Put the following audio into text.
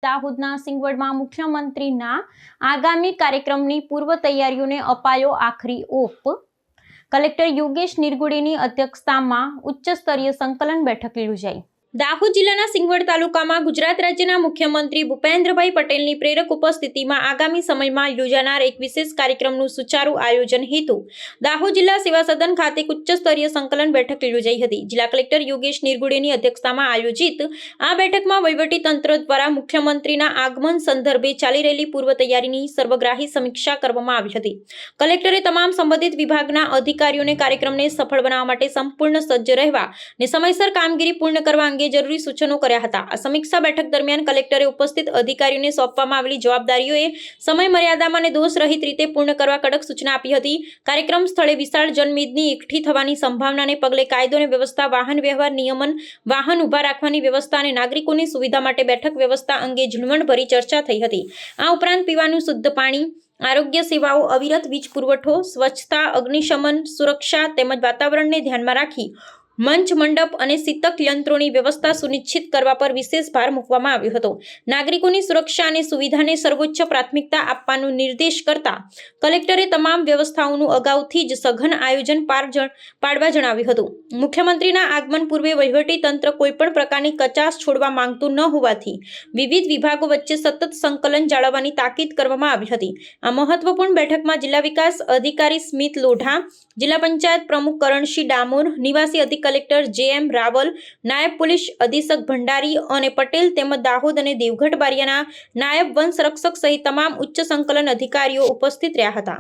દાહોદના સિંગવડમાં મુખ્યમંત્રીના આગામી કાર્યક્રમની પૂર્વ તૈયારીઓને અપાયો આખરી ઓપ। કલેક્ટર યોગેશ નિરગુડેની અધ્યક્ષતામાં ઉચ્ચ સ્તરીય સંકલન બેઠક યોજાઈ। દાહોદ જિલ્લાના સિંગવડ તાલુકામાં ગુજરાત રાજ્યના મુખ્યમંત્રી ભૂપેન્દ્રભાઈ પટેલની પ્રેરક ઉપસ્થિતિમાં આગામી સમયમાં યોજાનાર એક વિશેષ કાર્યક્રમનું સુચારુ આયોજન હેતુ દાહોદ જિલ્લા સેવા સદન ખાતે ઉચ્ચ સ્તરીય સંકલન બેઠક યોજાઈ હતી। જિલ્લા કલેક્ટર યોગેશ નિરગુડેની અધ્યક્ષતામાં આયોજિત આ બેઠકમાં વહીવટી તંત્ર દ્વારા મુખ્યમંત્રીના આગમન સંદર્ભે ચાલી રહેલી પૂર્વ તૈયારીની સર્વગ્રાહી સમીક્ષા કરવામાં આવી હતી। કલેક્ટરે તમામ સંબંધિત વિભાગના અધિકારીઓને કાર્યક્રમને સફળ બનાવવા માટે સંપૂર્ણ સજ્જ રહેવા અને સમયસર કામગીરી પૂર્ણ કરવા અંગે જરૂરી સૂચનો કર્યા હતા। આ સમીક્ષા બેઠક દરમિયાન કલેક્ટરે ઉપસ્થિત અધિકારીઓને સોંપવામાં આવેલી જવાબદારીઓએ સમય મર્યાદામાં અને દોષ રહિત રીતે પૂર્ણ કરવા કડક સૂચના આપી હતી। કાર્યક્રમ સ્થળે વિશાળ જનમેદની એકઠી થવાની સંભાવનાને પગલે કાયદો અને વ્યવસ્થા, વાહન વ્યવહાર નિયમન, વાહન ઊભા રાખવાની વ્યવસ્થા અને નાગરિકોની સુવિધા માટે બેઠક વ્યવસ્થા અંગે ઝીણવટભરી ચર્ચા થઈ હતી। આ ઉપરાંત પીવાનું શુદ્ધ પાણી, આરોગ્ય સેવાઓ, અવિરત વીજ પુરવઠો, સ્વચ્છતા, અગ્નિશમન, સુરક્ષા તેમજ વાતાવરણને ધ્યાનમાં રાખી મંચ, મંડપ અને શીતક યંત્રોની વ્યવસ્થા સુનિશ્ચિત કરવા પર વિશેષ ભાર મૂકવામાં આવ્યો હતો। નાગરિકોની સુરક્ષા અને સુવિધાને સર્વોચ્ચ પ્રાથમિકતા આપવાનો નિર્દેશ કરતા કલેક્ટરે તમામ વ્યવસ્થાઓનું અગાઉથી જ સઘન આયોજન પાડવા જણાવ્યું હતું। મુખ્યમંત્રીના આગમન પૂર્વે વહીવટી તંત્ર કોઈપણ પ્રકારની કચાશ છોડવા માંગતું ન હોવાથી વિવિધ વિભાગો વચ્ચે સતત સંકલન જાળવવાની તાકીદ કરવામાં આવી હતી। આ મહત્વપૂર્ણ બેઠકમાં જિલ્લા વિકાસ અધિકારી સ્મિત લોઢા, જિલ્લા પંચાયત પ્રમુખ કરણસિંહ ડામોર, નિવાસી અધિક કલેક્ટર જે.એમ. રાવલ, નાયબ પોલીસ અધિક્ષક ભંડારી અને પટેલ તેમજ દાહોદ અને દેવગઢ બારિયાના નાયબ વન સંરક્ષક સહિત તમામ ઉચ્ચ સંકલન અધિકારીઓ ઉપસ્થિત રહ્યા હતા।